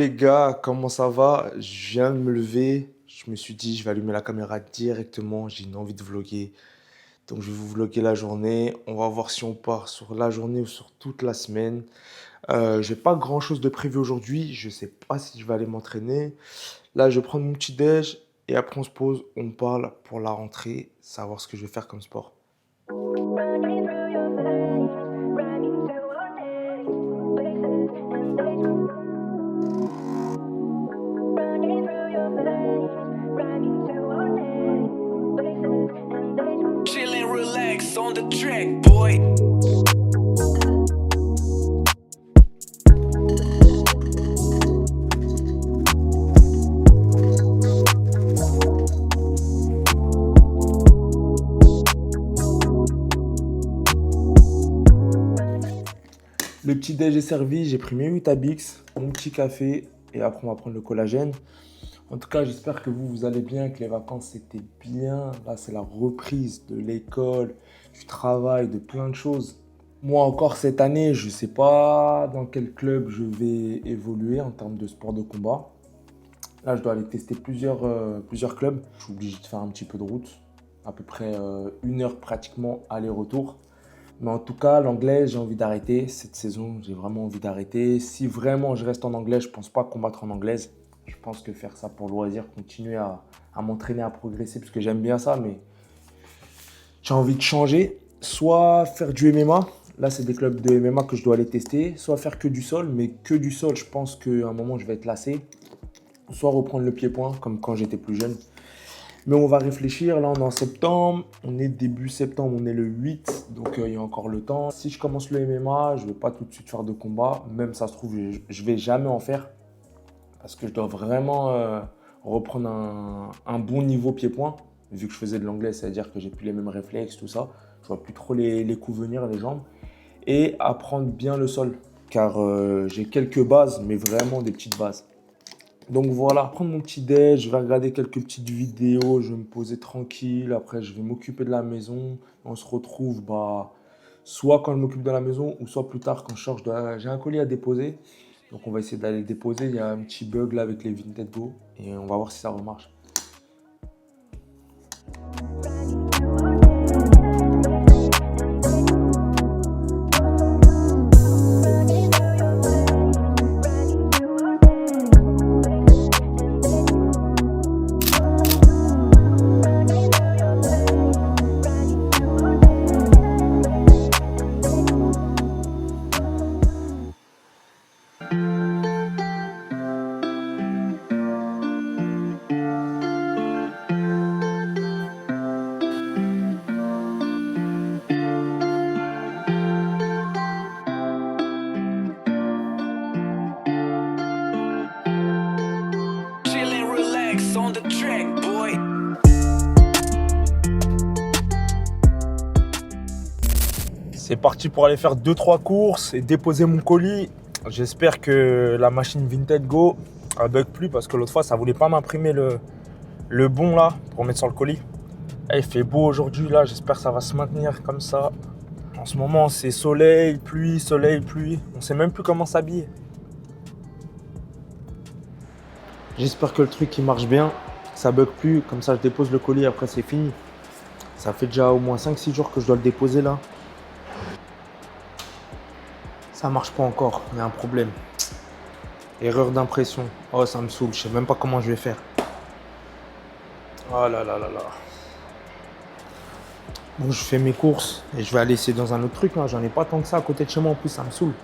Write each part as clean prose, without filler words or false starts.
les gars, comment ça va? Je viens de me lever, je me suis dit je vais allumer la caméra directement, j'ai une envie de vlogger. Donc je vais vous vlogger la journée, on va voir si on part sur la journée ou sur toute la semaine. J'ai pas grand chose de prévu aujourd'hui, je sais pas si je vais aller m'entraîner. Là je vais prendre mon petit déj et après on se pose, on parle pour la rentrée, savoir ce que je vais faire comme sport. Running through your veins, running through our names, places and days. Running through your veins, running through our names, places and days. Chillin', relax on the track, boy. Le petit déj est servi, j'ai pris mes 8 Abix, mon petit café et après on va prendre le collagène. En tout cas, j'espère que vous allez bien, que les vacances c'était bien. Là, c'est la reprise de l'école, du travail, de plein de choses. Moi encore cette année, je ne sais pas dans quel club je vais évoluer en termes de sport de combat. Là, je dois aller tester plusieurs clubs. Je suis obligé de faire un petit peu de route, à peu près 1 heure pratiquement aller-retour. Mais en tout cas, l'anglais, j'ai envie d'arrêter. Cette saison, j'ai vraiment envie d'arrêter. Si vraiment je reste en anglais, je ne pense pas combattre en anglaise. Je pense que faire ça pour loisir, continuer à m'entraîner, à progresser, parce que j'aime bien ça, mais j'ai envie de changer. Soit faire du MMA, là c'est des clubs de MMA que je dois aller tester, soit faire que du sol, mais que du sol, je pense qu'à un moment je vais être lassé. Soit reprendre le pied-point, comme quand j'étais plus jeune. Mais on va réfléchir, là on est en septembre, on est début septembre, on est le 8, donc il y a encore le temps. Si je commence le MMA, je ne vais pas tout de suite faire de combat, même ça se trouve, je ne vais jamais en faire. Parce que je dois vraiment reprendre un bon niveau pied-point. Vu que je faisais de l'anglais, c'est-à-dire que j'ai plus les mêmes réflexes, tout ça. Je vois plus trop les coups venir, les jambes. Et apprendre bien le sol, car j'ai quelques bases, mais vraiment des petites bases. Donc voilà, prendre mon petit déj, je vais regarder quelques petites vidéos, je vais me poser tranquille. Après, je vais m'occuper de la maison. On se retrouve soit quand je m'occupe de la maison, ou soit plus tard quand je sors. J'ai un colis à déposer. Donc on va essayer d'aller le déposer. Il y a un petit bug là avec les Vinted Go. Et on va voir si ça remarche. Running through our names, running through your veins, running through our names, running through your veins, running through our Chillin', relax on the track, boy. C'est parti pour aller faire 2-3 courses et déposer mon colis. J'espère que la machine Vinted Go ne bug plus parce que l'autre fois ça voulait pas m'imprimer le bon là pour mettre sur le colis. Et il fait beau aujourd'hui là, j'espère que ça va se maintenir comme ça. En ce moment c'est soleil, pluie, soleil, pluie. On sait même plus comment s'habiller. J'espère que le truc il marche bien, ça bug plus, comme ça je dépose le colis après c'est fini. Ça fait déjà au moins 5-6 jours que je dois le déposer là. Ça marche pas encore, il y a un problème. Erreur d'impression. Oh ça me saoule, je sais même pas comment je vais faire. Oh là là là là. Bon je fais mes courses et je vais aller essayer dans un autre truc, hein. J'en ai pas tant que ça à côté de chez moi en plus, ça me saoule.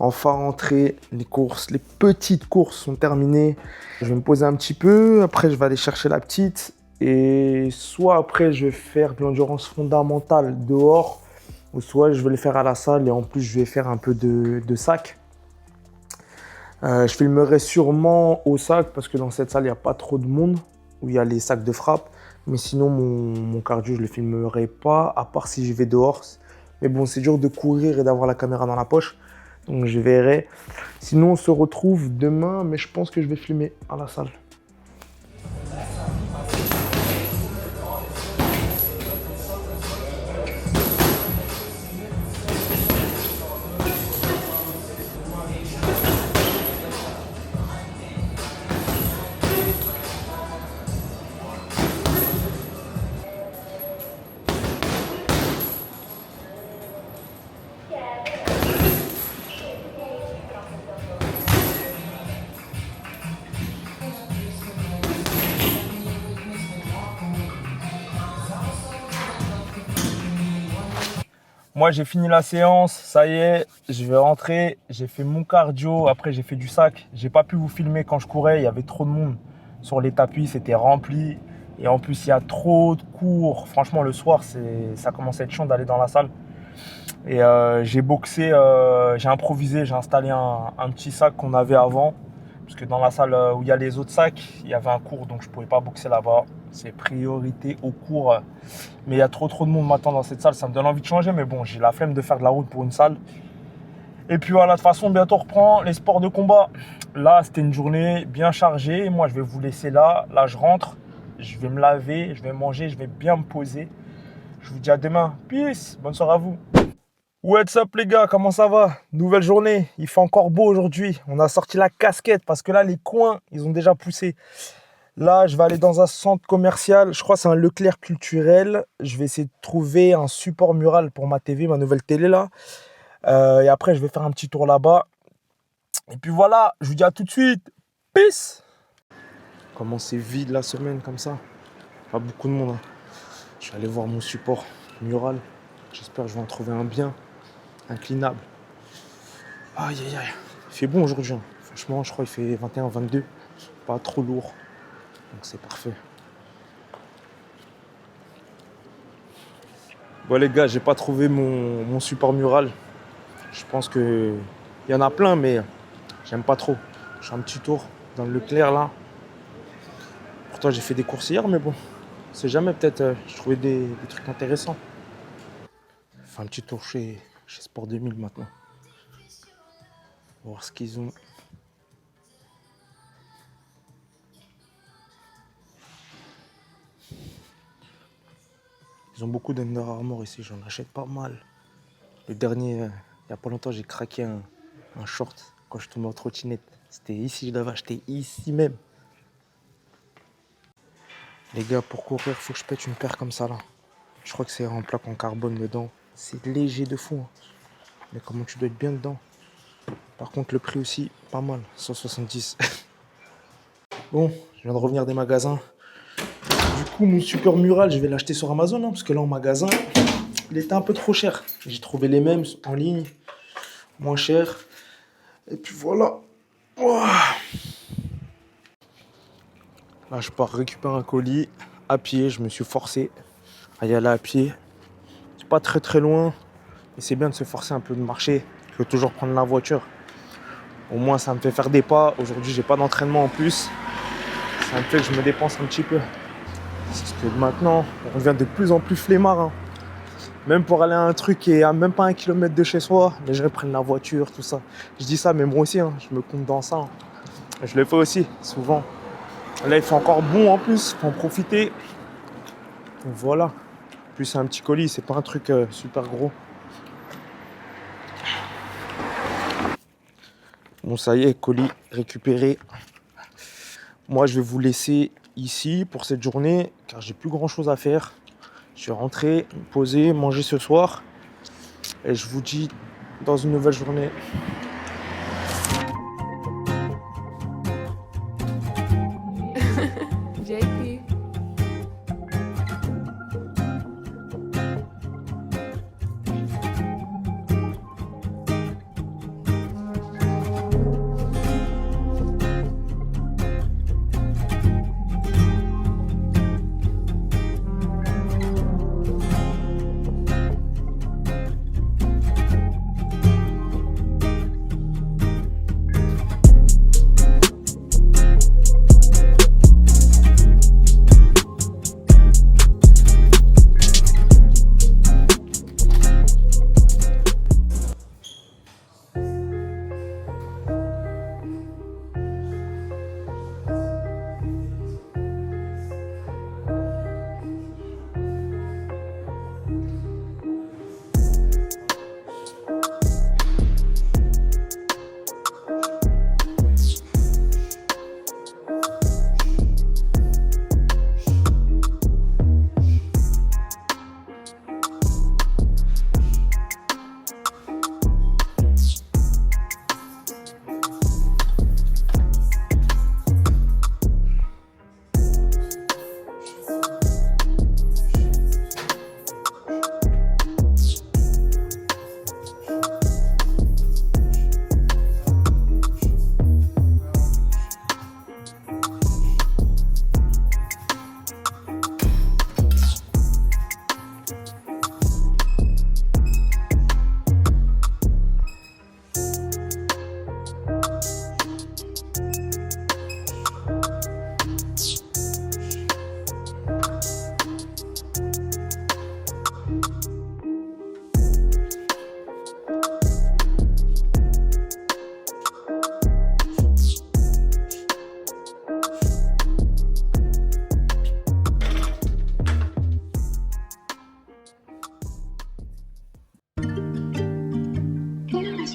Enfin rentré, les courses, les petites courses sont terminées. Je vais me poser un petit peu, après je vais aller chercher la petite. Et soit après je vais faire de l'endurance fondamentale dehors, ou soit je vais le faire à la salle et en plus je vais faire un peu de sac. Je filmerai sûrement au sac parce que dans cette salle, il n'y a pas trop de monde où il y a les sacs de frappe. Mais sinon, mon cardio, je ne le filmerai pas, à part si je vais dehors. Mais bon, c'est dur de courir et d'avoir la caméra dans la poche. Donc je verrai. Sinon, on se retrouve demain, mais je pense que je vais filmer à la salle. Moi, j'ai fini la séance, ça y est, je vais rentrer. J'ai fait mon cardio, après j'ai fait du sac. J'ai pas pu vous filmer quand je courais, il y avait trop de monde sur les tapis, c'était rempli. Et en plus, il y a trop de cours. Franchement, le soir, ça commence à être chiant d'aller dans la salle. Et j'ai boxé, j'ai improvisé, j'ai installé un petit sac qu'on avait avant. Parce que dans la salle où il y a les autres sacs, il y avait un cours, donc je ne pouvais pas boxer là-bas. C'est priorité au cours. Mais il y a trop de monde maintenant dans cette salle, ça me donne envie de changer. Mais bon, j'ai la flemme de faire de la route pour une salle. Et puis voilà, de toute façon, bientôt on reprend les sports de combat. Là, c'était une journée bien chargée. Moi, je vais vous laisser là. Là, je rentre, je vais me laver, je vais manger, je vais bien me poser. Je vous dis à demain. Peace, bonne soirée à vous. What's up les gars, comment ça va? Nouvelle journée, il fait encore beau aujourd'hui. On a sorti la casquette parce que là, les coins, ils ont déjà poussé. Là, je vais aller dans un centre commercial. Je crois que c'est un Leclerc culturel. Je vais essayer de trouver un support mural pour ma TV, ma nouvelle télé là. Et après, je vais faire un petit tour là-bas. Et puis voilà, je vous dis à tout de suite. Peace. Comment c'est vide la semaine comme ça? Pas beaucoup de monde. Hein. Je vais aller voir mon support mural. J'espère que je vais en trouver un bien. Inclinable. Aïe aïe aïe. Il fait bon aujourd'hui. Hein. Franchement, je crois qu'il fait 21, 22. Pas trop lourd. Donc c'est parfait. Bon les gars, j'ai pas trouvé mon support mural. Je pense que il y en a plein, mais j'aime pas trop. Je fais un petit tour dans le Leclerc là. Pourtant j'ai fait des courses hier, mais bon, on sait jamais, peut-être je trouvais des trucs intéressants. Je fais un petit tour chez Sport 2000 maintenant. On va voir ce qu'ils ont. Ils ont beaucoup d'Under Armour ici, j'en achète pas mal. Le dernier, il y a pas longtemps, j'ai craqué un short quand je tombais en trottinette. C'était ici, je l'avais acheté ici même. Les gars, pour courir, il faut que je pète une paire comme ça là. Je crois que c'est en plaque en carbone dedans. C'est léger de fou. Hein. Mais comment tu dois être bien dedans. Par contre, le prix aussi, pas mal. 170. Bon, je viens de revenir des magasins. Du coup, mon support mural, je vais l'acheter sur Amazon. Hein, parce que là, en magasin, il était un peu trop cher. J'ai trouvé les mêmes en ligne. Moins cher. Et puis voilà. Ouah. Là, je pars récupérer un colis à pied. Je me suis forcé à y aller à pied. C'est pas très loin. Mais c'est bien de se forcer un peu de marcher. Je veux toujours prendre la voiture. Au moins, ça me fait faire des pas. Aujourd'hui, j'ai pas d'entraînement en plus. Ça me fait que je me dépense un petit peu. Parce que maintenant, on devient de plus en plus flemmard. Hein. Même pour aller à un truc qui est à même pas 1 kilomètre de chez soi, les gens prennent la voiture, tout ça. Je dis ça, mais moi aussi, hein, je me compte dans ça. Hein. Je le fais aussi, souvent. Là, il fait encore bon en plus, il faut en profiter. Donc voilà. En plus, c'est un petit colis, c'est pas un truc super gros. Bon, ça y est, colis récupéré. Moi, je vais vous laisser ici pour cette journée, car j'ai plus grand chose à faire. Je vais rentrer, me poser, manger ce soir. Et je vous dis dans une nouvelle journée. JP.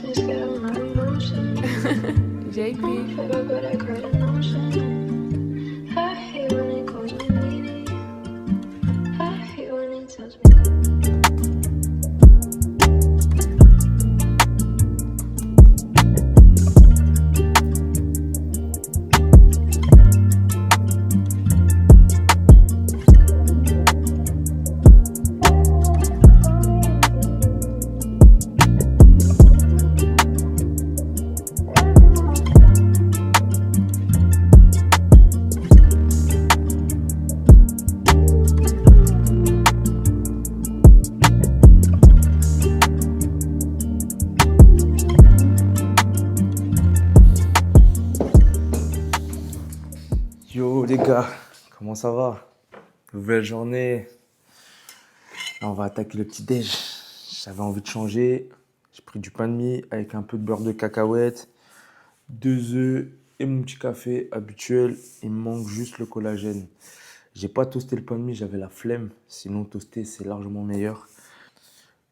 pieces, get on my emotions. JP. Forever, but I cried emotion. I hate when it calls me needy. I hate when it tells me. Yo les gars, comment ça va? Nouvelle journée. Là, on va attaquer le petit déj. J'avais envie de changer. J'ai pris du pain de mie avec un peu de beurre de cacahuète, 2 œufs et mon petit café habituel. Il me manque juste le collagène. J'ai pas toasté le pain de mie, j'avais la flemme. Sinon, toaster, c'est largement meilleur.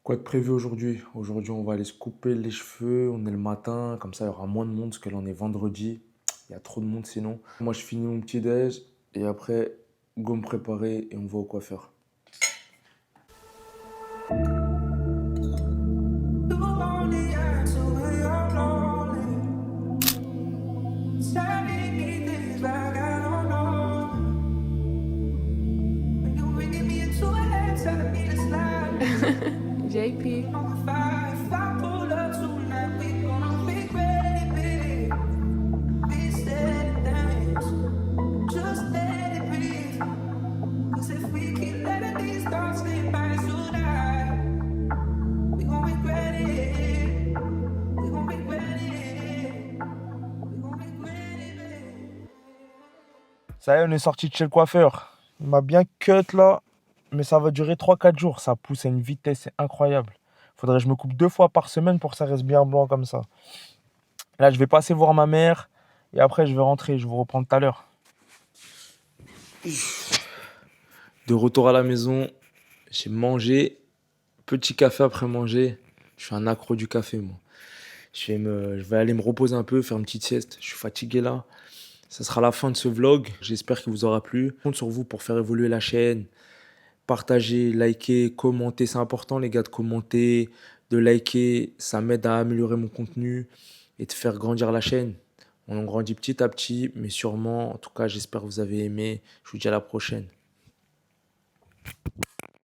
Quoi de prévu aujourd'hui? Aujourd'hui, on va aller se couper les cheveux. On est le matin, comme ça, il y aura moins de monde parce que là, on est vendredi. Il y a trop de monde sinon. Moi, je finis mon petit déj et après, go me préparer et on va au coiffeur. JP. Ça y est, on est sorti de chez le coiffeur. Il m'a bien cut là, mais ça va durer 3-4 jours. Ça pousse à une vitesse incroyable. Faudrait que je me coupe 2 fois par semaine pour que ça reste bien blanc comme ça. Là, je vais passer voir ma mère et après, je vais rentrer. Je vous reprends tout à l'heure. De retour à la maison, j'ai mangé. Petit café après manger. Je suis un accro du café, moi. Je vais aller me reposer un peu, faire une petite sieste. Je suis fatigué là. Ça sera la fin de ce vlog. J'espère qu'il vous aura plu. Je compte sur vous pour faire évoluer la chaîne. Partagez, likez, commentez. C'est important, les gars, de commenter, de liker. Ça m'aide à améliorer mon contenu et de faire grandir la chaîne. On en grandit petit à petit, mais sûrement. En tout cas, j'espère que vous avez aimé. Je vous dis à la prochaine.